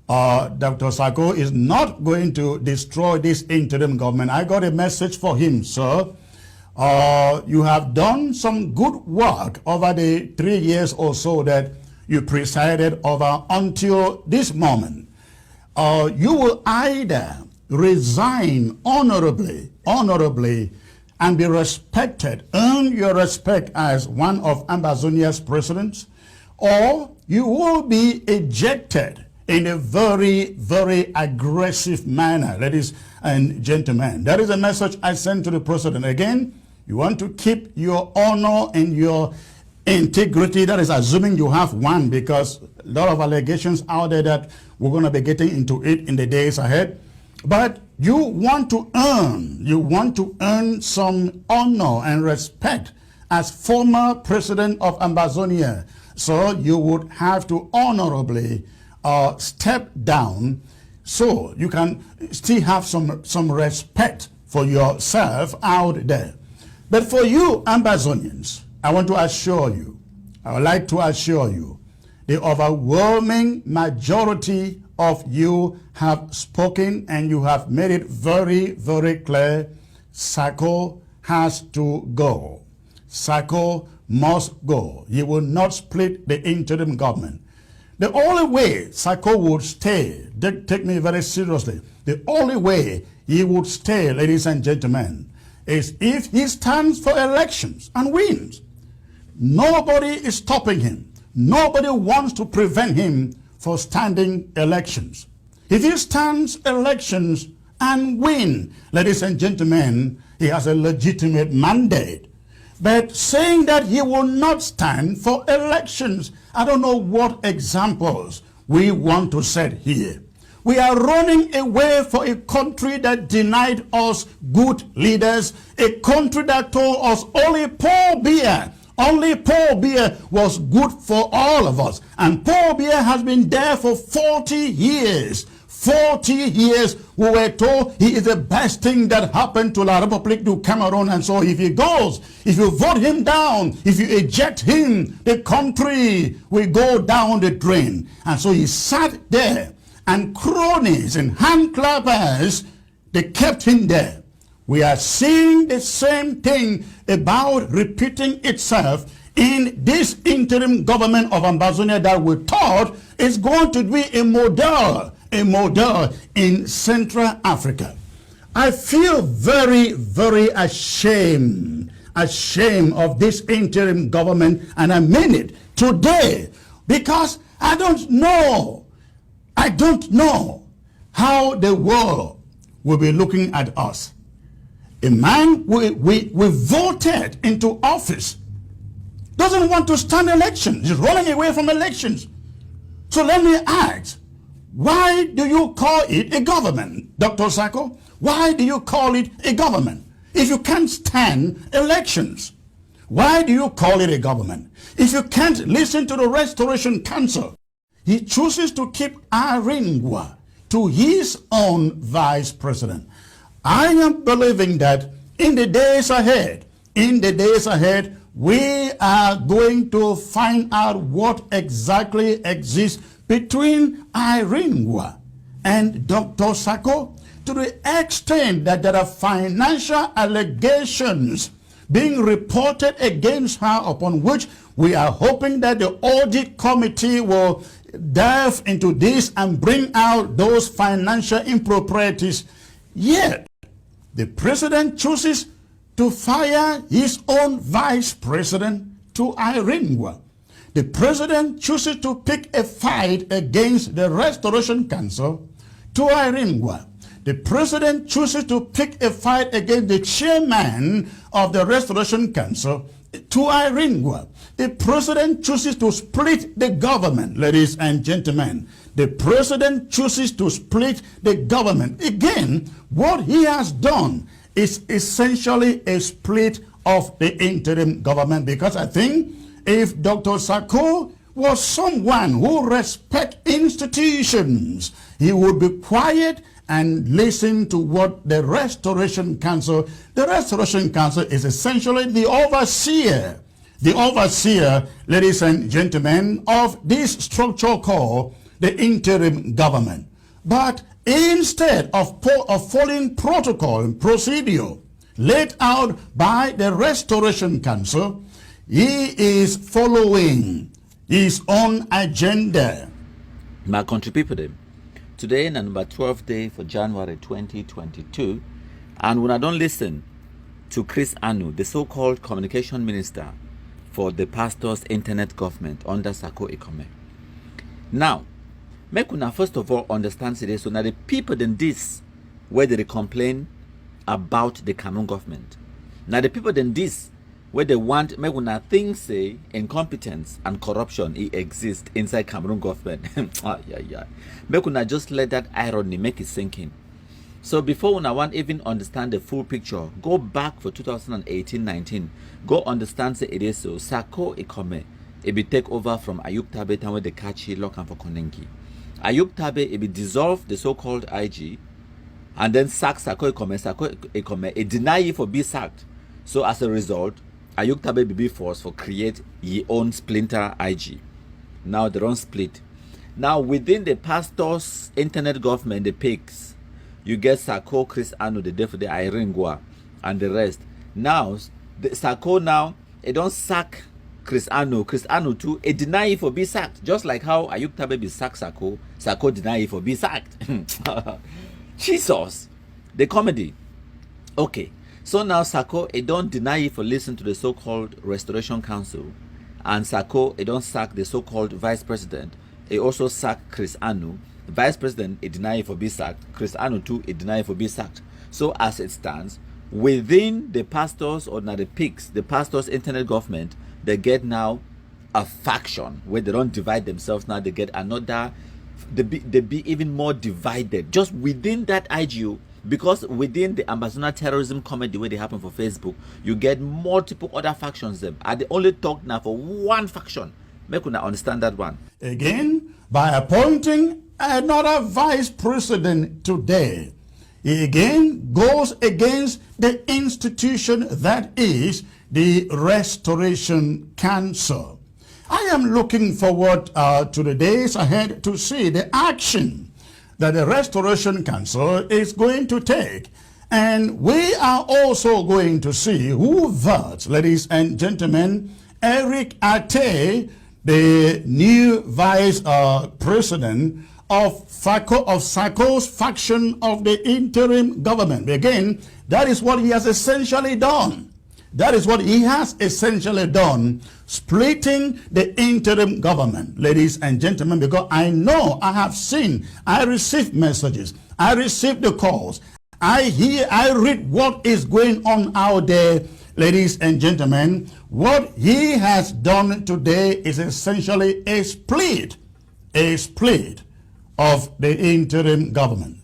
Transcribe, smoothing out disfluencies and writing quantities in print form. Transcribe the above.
Dr. Sako is not going to destroy this interim government. I got a message for him, sir. You have done some good work over the 3 years or so that you presided over until this moment. You will either resign honorably, and be respected, earn your respect as one of Ambazonia's presidents, or you will be ejected in a very, very aggressive manner, ladies and gentlemen. That is a message I send to the president. Again, you want to keep your honor and your integrity. That is assuming you have one, because a lot of allegations out there that we're going to be getting into it in the days ahead. But you want to earn some honor and respect as former president of Ambazonia. So you would have to honorably step down so you can still have some respect for yourself out there. But for you Ambazonians, I would like to assure you, the overwhelming majority of you have spoken and you have made it very, very clear. Sako has to go. Sako must go. He will not split the interim government. The only way Sako would stay, take me very seriously, the only way he would stay, ladies and gentlemen, is if he stands for elections and wins. Nobody is stopping him. Nobody wants to prevent him for standing elections. If he stands elections and win, ladies and gentlemen, he has a legitimate mandate. But saying that he will not stand for elections, I don't know what examples we want to set here. We are running away for a country that denied us good leaders, a country that told us only poor beer was good for all of us. And Paul Biya has been there for 40 years. 40 years we were told he is the best thing that happened to La République du Cameroon. And so if he goes, if you vote him down, if you eject him, the country will go down the drain. And so he sat there, and cronies and hand clappers, they kept him there. We are seeing the same thing about repeating itself in this interim government of Ambazonia that we thought is going to be a model in Central Africa. I feel very, very ashamed of this interim government, and I mean it today, because I don't know how the world will be looking at us. A man we voted into office doesn't want to stand elections. He's running away from elections. So let me ask, why do you call it a government, Dr. Sako? Why do you call it a government if you can't stand elections? Why do you call it a government if you can't listen to the Restoration Council? He chooses to keep Aringwa to his own vice president. I am believing that in the days ahead, we are going to find out what exactly exists between Iringwa and Dr. Sako, to the extent that there are financial allegations being reported against her, upon which we are hoping that the audit committee will delve into this and bring out those financial improprieties. Yet the president chooses to fire his own vice president to Iringwa. The president chooses to pick a fight against the Restoration Council to Iringwa. The president chooses to pick a fight against the chairman of the Restoration Council to Iringwa. The president chooses to split the government, ladies and gentlemen. The president chooses to split the government. Again, what he has done is essentially a split of the interim government, because I think if Dr. Sako was someone who respects institutions, he would be quiet and listen to what the Restoration Council. The Restoration Council is essentially the overseer, ladies and gentlemen, of this structure called the interim government. But instead of following protocol and procedure laid out by the Restoration Council, he is following his own agenda. My country people, today is number 12th day for January 2022, and when I don't listen to Chris Anu, the so-called communication minister for the pastor's internet government under Sako Ikome. Now, make una first of all understand today, so now the people in this, where they complain about the Cameroon government. Now the people in this, where they want, make una think say incompetence and corruption it exists inside Cameroon government. Make una just let that irony make it sink in. So before una want even understand the full picture, go back for 2018-19. Go understand say it is so. Sako Ikome, it be take over from Ayub Tabe time where they catch he lock and for Konenki. Ayub Tabe, it be dissolve the so-called IG and then sack Sako Ikome. Sako Ikome, it deny you for be sacked. So as a result, Ayub Tabe be forced for create ye own splinter IG. Now they don't split. Now within the pastor's internet government, the pigs, you get Sako, Chris Anu, the day for the Iringwa, and the rest. Now the Sako now it don't sack Chris Anu too, it deny it for be sacked. Just like how Ayub Tabe be sack Sako, Sako deny it for be sacked. Jesus, the comedy. Okay, so now Sako it don't deny it for listen to the so-called Restoration Council, and Sako it don't sack the so-called vice president. It also sack Chris Anu. The vice president it deny it for be sacked. Chris Anu too it deny it for be sacked. So as it stands, within the pastors or now the pigs, the pastors' internet government, they get now a faction where they don't divide themselves. Now they get another. They be even more divided just within that IGU, because within the Amazon terrorism comedy where they happen for Facebook, you get multiple other factions. Them are the only talk now for one faction. Make una understand that one. Again, by appointing another vice president today, he again goes against the institution that is the Restoration Council. I am looking forward to the days ahead to see the action that the Restoration Council is going to take. And we are also going to see who votes, ladies and gentlemen, Eric Ate, the new vice president of Sako's faction of the interim government. Again, that is what he has essentially done. That is what he has essentially done, splitting the interim government, ladies and gentlemen, because I know, I have seen, I received messages, I received the calls, I hear, I read what is going on out there, ladies and gentlemen. What he has done today is essentially a split of the interim government.